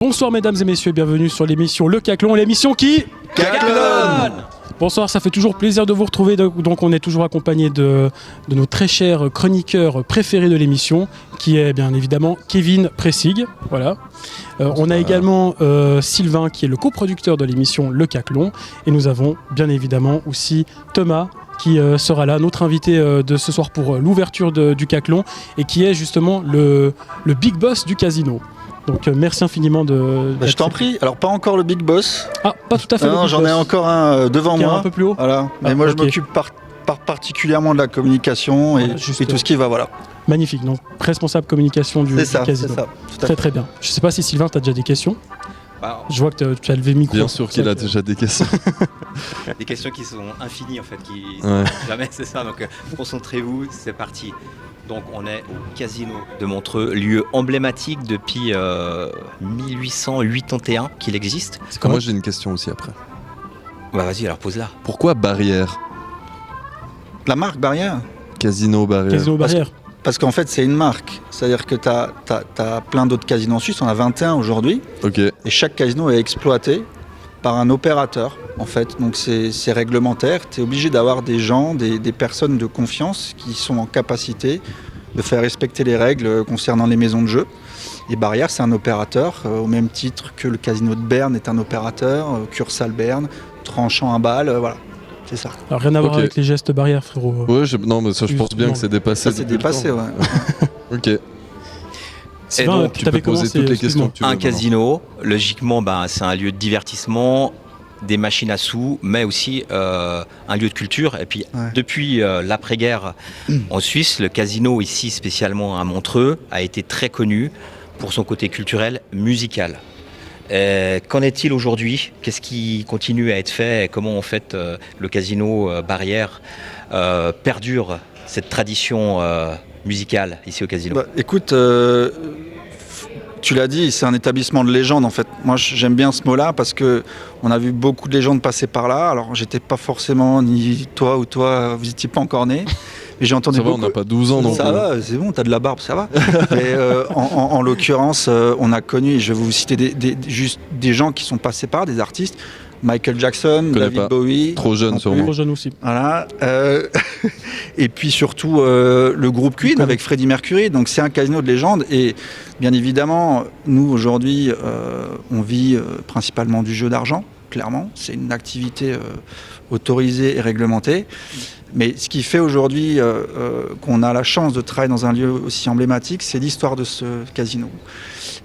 Bonsoir mesdames et messieurs, bienvenue sur l'émission Le Caclon, l'émission qui Caclonne. Bonsoir, ça fait toujours plaisir de vous retrouver, donc on est toujours accompagné de nos très chers chroniqueurs préférés de l'émission, qui est bien évidemment Kevin Pressig, voilà. On a également Sylvain qui est le coproducteur de l'émission Le Caclon, et nous avons bien évidemment aussi Thomas qui sera là, notre invité de ce soir pour l'ouverture du Caclon, et qui est justement le big boss du casino. Donc merci infiniment de... je t'en prie. Alors pas encore le big boss. Ah, pas tout à fait. Non, j'en ai encore un devant moi. Un peu plus haut. Voilà. Mais moi je m'occupe particulièrement de la communication et tout ce qui va, voilà. Magnifique. Donc responsable communication du casino. C'est ça. Très bien. Je sais pas si Sylvain, tu as déjà des questions. Je vois que tu as levé le micro. Bien sûr qu'il a déjà des questions. Des questions qui sont infinies en fait, qui ouais. Jamais, c'est ça. Donc concentrez-vous, c'est parti. Donc on est au casino de Montreux, lieu emblématique depuis 1881 qu'il existe. Moi j'ai une question aussi après. Bah vas-y, alors pose-la. Pourquoi Barrière? La marque Barrière. Casino Barrière. Casino Barrière. Parce qu'en fait c'est une marque. C'est-à-dire que tu as plein d'autres casinos en Suisse, on a 21 aujourd'hui. Ok. Et chaque casino est exploité par un opérateur en fait. Donc c'est réglementaire. Tu es obligé d'avoir des gens, des personnes de confiance qui sont en capacité de faire respecter les règles concernant les maisons de jeu. Et Barrière, c'est un opérateur, au même titre que le casino de Berne est un opérateur, Cursal Berne, Tranchant à Bâle, voilà, c'est ça. Alors rien à voir avec les gestes barrières, frérot. Ouais, non, mais ça, je pense bien que c'est dépassé. Ça, c'est dépassé, ouais. Ok. Et donc, tu peux poser toutes les questions que tu veux. Un casino, logiquement, c'est un lieu de divertissement, des machines à sous, mais aussi un lieu de culture. Et puis, depuis l'après-guerre en Suisse, le casino, ici spécialement à Montreux, a été très connu pour son côté culturel, musical. Qu'en est-il aujourd'hui? Qu'est-ce qui continue à être fait? Et comment en fait le casino Barrière perdure cette tradition musicale ici au casino? Écoute, tu l'as dit, c'est un établissement de légende en fait. Moi j'aime bien ce mot-là parce que on a vu beaucoup de légendes passer par là. Alors j'étais pas forcément, ni toi ou toi, vous étiez pas encore nés. Mais j'ai entendu ça beaucoup... va, on n'a pas 12 ans donc. Ça va, c'est bon, t'as de la barbe, ça va. Mais en l'occurrence, on a connu, et je vais vous citer juste des gens qui sont passés par, des artistes. Michael Jackson, David Bowie. Trop jeune sûrement. Trop jeune aussi. Voilà. Et puis surtout le groupe Queen avec Freddie Mercury. Donc c'est un casino de légende. Et bien évidemment, nous aujourd'hui, on vit principalement du jeu d'argent, clairement. C'est une activité autorisée et réglementée. Mais ce qui fait aujourd'hui qu'on a la chance de travailler dans un lieu aussi emblématique, c'est l'histoire de ce casino.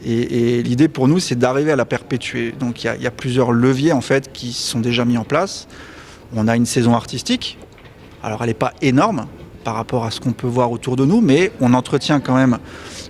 Et l'idée pour nous, c'est d'arriver à la perpétuer. Donc il y a plusieurs leviers en fait qui sont déjà mis en place. On a une saison artistique. Alors elle n'est pas énorme par rapport à ce qu'on peut voir autour de nous, mais on entretient quand même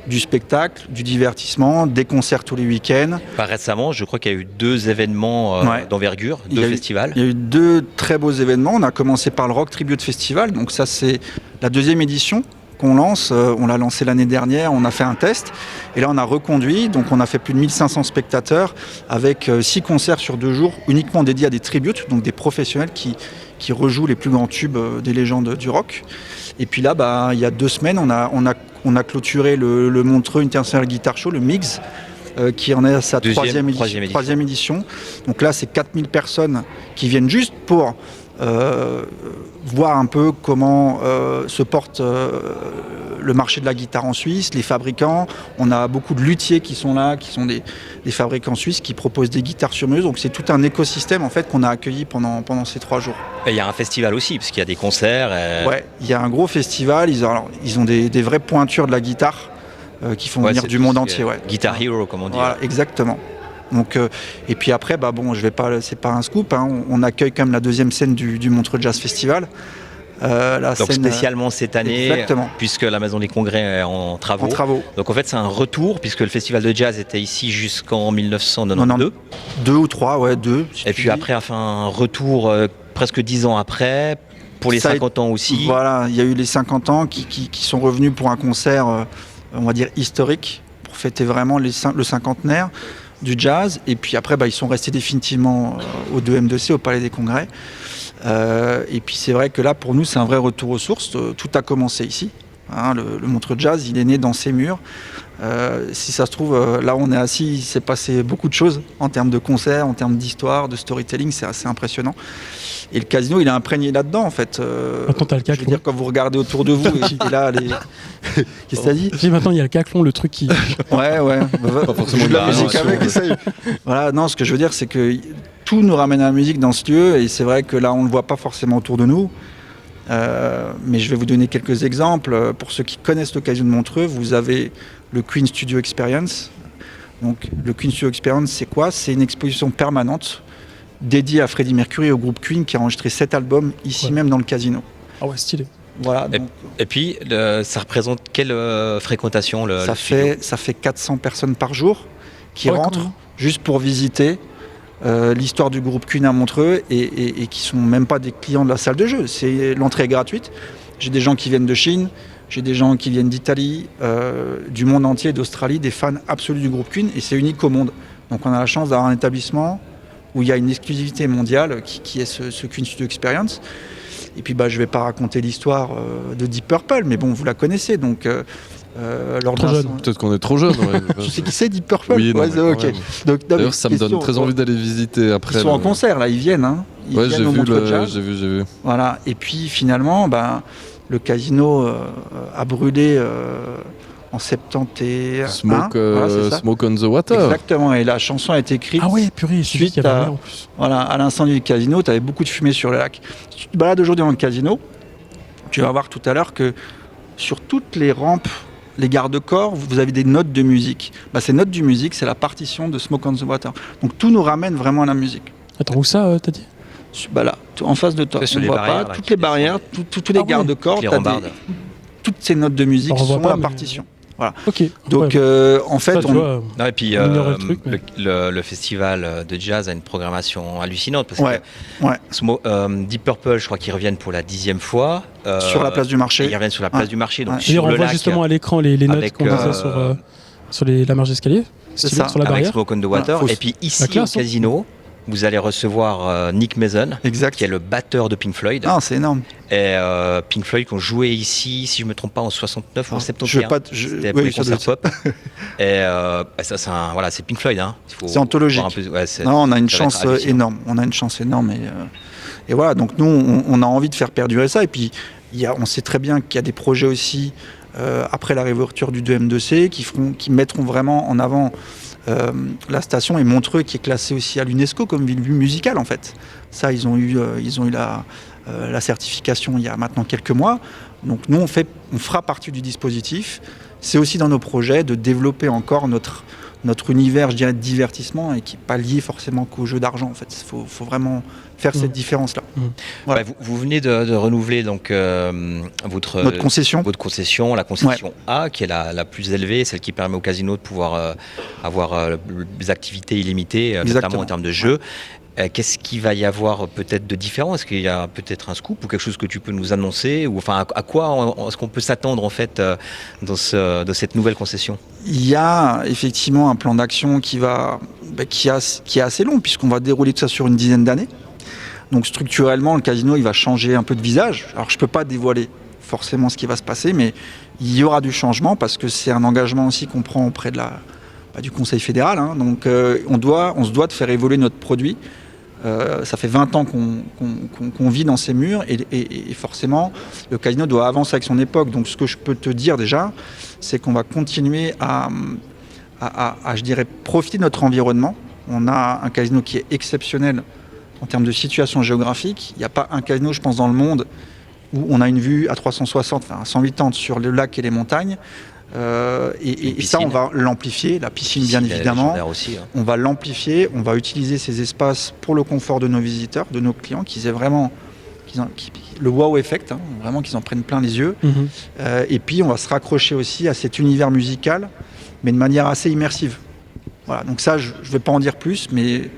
du spectacle, du divertissement, des concerts tous les week-ends. Récemment, je crois qu'il y a eu 2 événements d'envergure, 2 festivals. Il y a eu 2 très beaux événements. On a commencé par le Rock Tribute Festival. Donc ça, c'est la 2e édition qu'on lance. On l'a lancé l'année dernière. On a fait un test. Et là, on a reconduit. Donc on a fait plus de 1500 spectateurs avec 6 concerts sur 2 jours uniquement dédiés à des tributes, donc des professionnels qui rejouent les plus grands tubes des légendes du rock. Et puis là, il y a 2 semaines, on a clôturé le Montreux International Guitar Show, le MIGS, qui en est à sa 3e édition. Donc là, c'est 4000 personnes qui viennent juste pour voir un peu comment se porte le marché de la guitare en Suisse, les fabricants. On a beaucoup de luthiers qui sont là, qui sont des fabricants suisses qui proposent des guitares sur mesure. Donc c'est tout un écosystème en fait qu'on a accueilli pendant ces 3 jours. Et il y a un festival aussi, parce qu'il y a des concerts. Ouais, il y a un gros festival. Ils ont des vraies pointures de la guitare qui font venir du monde entier. Guitar Hero, comme on dit. Voilà, exactement. Donc, et puis après, c'est pas un scoop, hein, on accueille quand même la 2e scène du Montreux Jazz Festival. Donc spécialement cette année, exactement. Puisque la Maison des Congrès est en travaux. Donc en fait c'est un retour, puisque le festival de jazz était ici jusqu'en 1992. 2 ou 3, ouais, 2. Et puis après a fait un retour presque 10 ans après, pour les 50 ans aussi. Voilà, il y a eu les 50 ans qui sont revenus pour un concert, on va dire historique, pour fêter vraiment le cinquantenaire du jazz. Et puis après, ils sont restés définitivement au 2M2C, au Palais des Congrès. Et puis c'est vrai que là, pour nous, c'est un vrai retour aux sources. Tout a commencé ici. Hein, le Montreux Jazz, il est né dans ces murs Si ça se trouve, là on est assis, il s'est passé beaucoup de choses en termes de concerts, en termes d'histoire, de storytelling, c'est assez impressionnant. Et le casino, il est imprégné là-dedans en fait. Attends, t'as le caclon. Je veux dire, quand vous regardez autour de vous, et là, qu'est-ce que t'as dit ? Maintenant, il y a le caclon, le truc qui... Ouais. Pas forcément de la musique avec, essaye. Voilà, non, ce que je veux dire, c'est que tout nous ramène à la musique dans ce lieu, et c'est vrai que là, on ne le voit pas forcément autour de nous. Mais je vais vous donner quelques exemples. Pour ceux qui connaissent le Casino de Montreux, vous avez le Queen Studio Experience. Donc, le Queen Studio Experience, c'est quoi ? C'est une exposition permanente dédiée à Freddie Mercury et au groupe Queen qui a enregistré 7 albums ici même dans le casino. Ah ouais, stylé. Voilà, et puis, ça représente quelle fréquentation le studio ? Ça fait 400 personnes par jour qui rentrent juste pour visiter l'histoire du groupe Queen à Montreux et qui sont même pas des clients de la salle de jeu. L'entrée est gratuite. J'ai des gens qui viennent de Chine, j'ai des gens qui viennent d'Italie, du monde entier, d'Australie, des fans absolus du groupe Queen, et c'est unique au monde. Donc on a la chance d'avoir un établissement où il y a une exclusivité mondiale qui est ce Queen Studio Experience. Et puis je vais pas raconter l'histoire de Deep Purple, mais bon, vous la connaissez, donc... trop jeune. Peut-être qu'on est trop jeune. Ouais. Je sais qui c'est, Deep Purple. Oui, non, ok. D'ailleurs, ça me donne très envie d'aller visiter après. Ils sont en concert, là, ils viennent. Hein. Ils viennent au Montreux Jazz. J'ai vu. Voilà. Et puis finalement, le casino a brûlé en 71. Smoke on the Water. Exactement. Et la chanson a été écrite. Ah ouais, purée, suite à l'incendie du casino. Tu avais beaucoup de fumée sur le lac. Si tu te balades aujourd'hui dans le casino, tu vas voir tout à l'heure que sur toutes les rampes, les garde-corps, vous avez des notes de musique. Ces notes de musique, c'est la partition de Smoke on the Water. Donc tout nous ramène vraiment à la musique. Attends, où ça, t'as dit ? Là, en face de toi. On ne voit pas toutes les barrières, tous les garde-corps, toutes ces notes de musique sont la partition. Voilà. Okay. Donc en fait, et puis le festival de jazz a une programmation hallucinante parce que Deep Purple, je crois qu'ils reviennent pour la 10e fois sur la place du marché. Ils reviennent sur la place du marché. Donc on voit justement à l'écran les notes qu'on disait sur la marge d'escalier. C'est ça. Sur la barrière. Avec Smoke on the Water. Et puis ici au casino, vous allez recevoir Nick Mason, qui est le batteur de Pink Floyd. Ah, c'est énorme. Et Pink Floyd qui ont joué ici, si je ne me trompe pas, en 69 ou en 71. C'était pour les concerts pop. Et ça, c'est Pink Floyd. Hein. C'est anthologique. On a une chance énorme. Et voilà, donc nous, on a envie de faire perdurer ça. Et puis, on sait très bien qu'il y a des projets aussi, après la réouverture du 2M2C, qui mettront vraiment en avant la station, et Montreux qui est classée aussi à l'UNESCO comme ville musicale en fait. Ça, ils ont eu la certification il y a maintenant quelques mois. Donc nous, on fera partie du dispositif. C'est aussi dans nos projets de développer encore notre univers, je dirais, de divertissement, et qui n'est pas lié forcément qu'au jeu d'argent en fait. Il faut vraiment faire cette différence-là. Voilà. Vous venez de renouveler donc votre concession, la concession A, qui est la plus élevée, celle qui permet au casino de pouvoir avoir des activités illimitées, notamment en termes de jeux. Qu'est-ce qu'il va y avoir peut-être de différent ? Est-ce qu'il y a peut-être un scoop ou quelque chose que tu peux nous annoncer ? Ou enfin, à quoi est-ce qu'on peut s'attendre en fait dans cette nouvelle concession ? Il y a effectivement un plan d'action qui est assez long, puisqu'on va dérouler tout ça sur une dizaine d'années. Donc structurellement, le casino, il va changer un peu de visage. Alors je ne peux pas dévoiler forcément ce qui va se passer, mais il y aura du changement parce que c'est un engagement aussi qu'on prend auprès du Conseil fédéral. Hein. Donc on se doit de faire évoluer notre produit. Ça fait 20 ans qu'on vit dans ces murs et forcément le casino doit avancer avec son époque. Donc ce que je peux te dire déjà, c'est qu'on va continuer à je dirais, profiter de notre environnement. On a un casino qui est exceptionnel en termes de situation géographique. Il n'y a pas un casino, je pense, dans le monde où on a une vue à 360, enfin à 180 sur le lac et les montagnes. Et ça, on va l'amplifier, la piscine bien évidemment. Aussi, hein. On va l'amplifier, on va utiliser ces espaces pour le confort de nos visiteurs, de nos clients, qu'ils aient vraiment le wow effect, hein, vraiment qu'ils en prennent plein les yeux. Et puis, on va se raccrocher aussi à cet univers musical, mais de manière assez immersive. Voilà, donc ça, je ne vais pas en dire plus, mais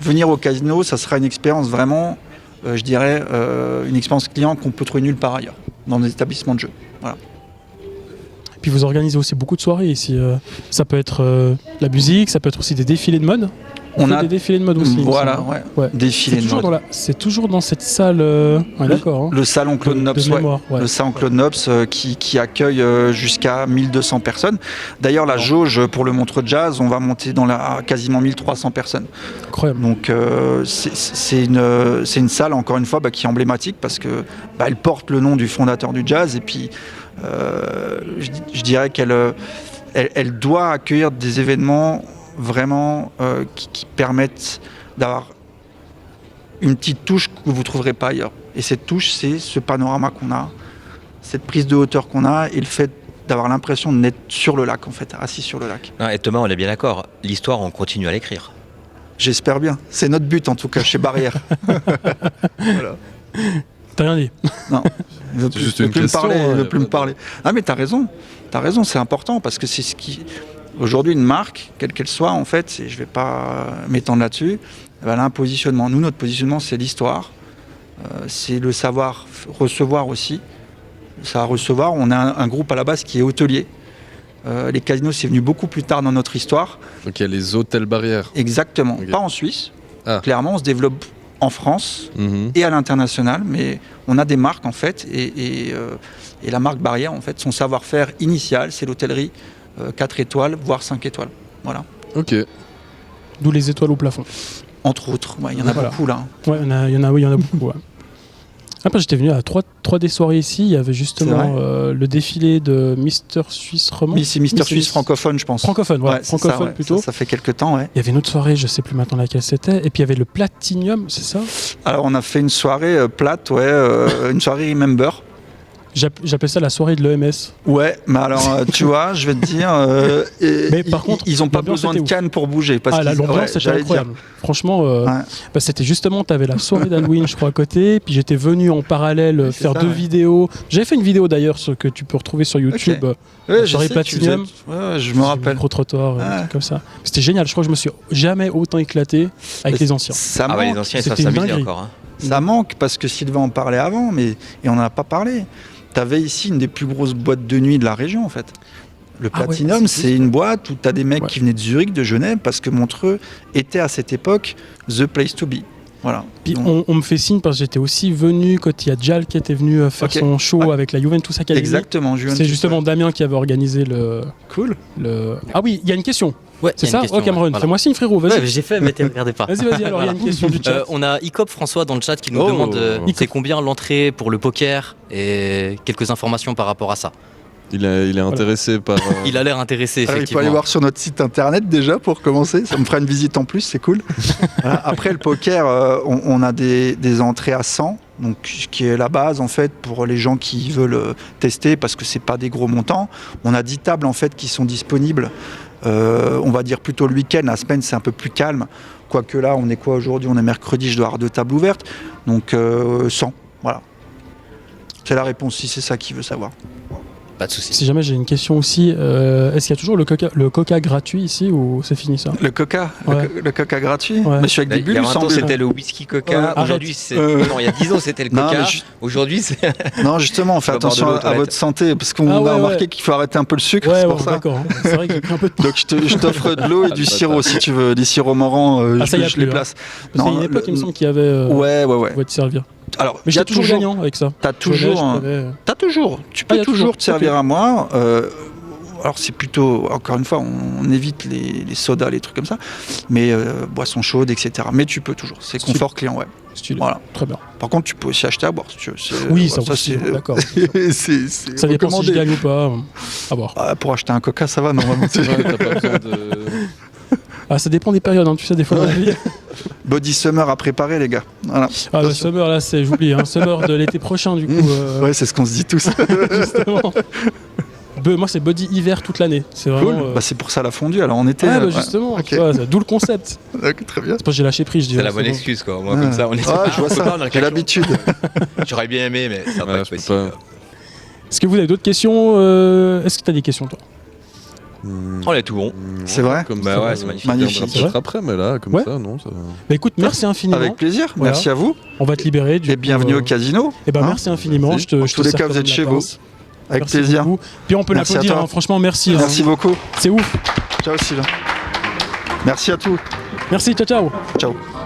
venir au casino, ça sera une expérience vraiment, je dirais, une expérience client qu'on peut trouver nulle part ailleurs, dans des établissements de jeu. Voilà. Puis vous organisez aussi beaucoup de soirées ici. Ça peut être la musique, ça peut être aussi des défilés de mode. On a des défilés de mode aussi. Voilà, ouais. Défilés de mode. C'est toujours dans cette salle. D'accord. Hein. Le salon Claude Nobs, le salon Claude Nobs qui accueille jusqu'à 1200 personnes. D'ailleurs, la jauge pour le Montreux Jazz, on va monter dans quasiment 1300 personnes. Incroyable. Donc c'est une salle, encore une fois, qui est emblématique parce que elle porte le nom du fondateur du jazz et puis je dirais qu'elle doit accueillir des événements vraiment qui permettent d'avoir une petite touche que vous ne trouverez pas ailleurs. Et cette touche, c'est ce panorama qu'on a, cette prise de hauteur qu'on a et le fait d'avoir l'impression d'être sur le lac, en fait, assis sur le lac. Et Thomas, on est bien d'accord, l'histoire, on continue à l'écrire. J'espère bien. C'est notre but, en tout cas, chez Barrière. Voilà. T'as rien dit. Non. Il veut plus me parler. Ah, mais t'as raison, c'est important parce que c'est ce qui... Aujourd'hui, une marque, quelle qu'elle soit, en fait, je ne vais pas m'étendre là-dessus, elle a un positionnement. Nous, notre positionnement, c'est l'histoire, c'est le savoir recevoir aussi. Ça recevoir, on a un groupe à la base qui est hôtelier. Les casinos, c'est venu beaucoup plus tard dans notre histoire. Donc il y a les hôtels Barrière. Exactement, pas en Suisse. Clairement, on se développe en France et à l'international, mais on a des marques, en fait, et la marque Barrière, en fait, son savoir-faire initial, c'est l'hôtellerie. 4 étoiles, voire 5 étoiles. Voilà. Ok. D'où les étoiles au plafond. Entre autres, il y en a beaucoup là. Ouais, il y en a beaucoup. Ouais. Après, j'étais venu à 3 des soirées ici. Il y avait justement le défilé de Mister Suisse Roman. C'est Mister Suisse francophone, je pense. Francophone, francophone plutôt. Ça fait quelques temps, ouais. Il y avait une autre soirée, je sais plus maintenant laquelle c'était. Et puis il y avait le Platinum, c'est ça ? Alors, on a fait une soirée plate, une soirée Remember. J'appelle ça la soirée de l'EMS. Ouais, mais alors, tu vois, je vais te dire, mais par contre, ils n'ont pas besoin de canne pour bouger. L'ambiance c'était incroyable. Franchement, c'était justement, tu avais la soirée d'Halloween, je crois, à côté. Puis j'étais venu en parallèle faire 2 vidéos. J'avais fait une vidéo d'ailleurs, ce que tu peux retrouver sur YouTube. La soirée Platinum. Je me rappelle. Micro-trottoir, comme ça. C'était génial. Je crois que je me suis jamais autant éclaté avec les anciens. Les anciens, ça s'amusait encore. Ça manque parce que Sylvain en parlait avant, et on n'en a pas parlé. Tu avais ici une des plus grosses boîtes de nuit de la région, en fait. Le Platinum, c'est une boîte où tu as des mecs qui venaient de Zurich, de Genève, parce que Montreux était à cette époque the place to be. Voilà. Puis on me fait signe parce que j'étais aussi venu quand il y a Jal qui était venu faire son show avec la Juventus Academy. Exactement, c'est justement Damien qui avait organisé le... Cool. Ah oui, il y a une question. Ouais, c'est ça. Oh Cameron, fais-moi signe frérot, vas-y. Ouais, j'ai fait, mais regardez pas. Vas-y, alors il y a une question du chat. On a Icop François dans le chat qui nous demande c'est combien l'entrée pour le poker et quelques informations par rapport à ça. Il est intéressé par... Il a l'air intéressé, effectivement. Il faut aller voir sur notre site internet déjà pour commencer. Ça me fera une visite en plus, c'est cool. Après le poker, on a des entrées à 100, donc, ce qui est la base en fait pour les gens qui veulent tester parce que c'est pas des gros montants. On a 10 tables en fait qui sont disponibles. On va dire plutôt le week-end, la semaine c'est un peu plus calme. Quoique là, on est quoi aujourd'hui ? On est mercredi, je dois avoir 2 tables ouvertes. Donc 100, voilà. C'est la réponse si c'est ça qu'il veut savoir. Pas de soucis. Si jamais j'ai une question aussi, est-ce qu'il y a toujours le coca gratuit ici ou c'est fini ça ? Le coca gratuit Monsieur avec des bulles, il y a 20 ans c'était le whisky coca, aujourd'hui c'est... Non, il y a 10 ans c'était le coca, aujourd'hui c'est... Non justement, on fait attention à votre santé, parce qu'on a remarqué qu'il faut arrêter un peu le sucre, c'est pour ça. D'accord, c'est vrai qu'il y a un peu de... Donc je t'offre de l'eau et du sirop si tu veux, des sirops marrants, je les place. Il y a une époque il me semble qu'il y avait... Ouais. On va te servir. Alors, mais j'ai toujours gagnant avec ça. Tu peux toujours te servir à moi. Alors c'est plutôt, encore une fois, on évite les sodas, les trucs comme ça, mais boissons chaudes, etc. Mais tu peux toujours, c'est confort client, ouais. Stylé. Voilà. Très bien. Par contre, tu peux aussi acheter à boire si tu veux. Oui, ça aussi, d'accord. Ça dépend si je gagne ou pas. À boire. Pour acheter un coca, ça va normalement. T'as pas besoin de... ça dépend des périodes, tu sais, des fois dans la vie. Body Summer à préparer, les gars. Voilà. Le Summer, là, j'oublie. Summer de l'été prochain, du coup. Ouais, c'est ce qu'on se dit tous. Justement. Moi, c'est Body hiver toute l'année. C'est vraiment. Cool. C'est pour ça la fondue, alors on était. Justement. Okay. D'où le concept. Très bien. C'est parce que j'ai lâché prise, je dirais. C'est la bonne excuse, quoi. Moi, comme ça, on est. Je vois ça. J'ai l'habitude. J'aurais bien aimé, mais ça va pas être possible. Est-ce que vous avez d'autres questions Est-ce que tu as des questions, toi ? On est tout bon. C'est vrai comme bah ça, ouais, c'est magnifique. Peut-être après, mais là, comme ça, non. Ça... Bah écoute, merci infiniment. Avec plaisir, merci à vous. On va te libérer. Et bienvenue au casino. Et merci infiniment. En tous les cas, vous êtes chez vous. Avec plaisir. Puis on peut l'applaudir, franchement, merci. Merci beaucoup. C'est ouf. Ciao Sylvain. Merci à tous. Merci, ciao ciao. Ciao.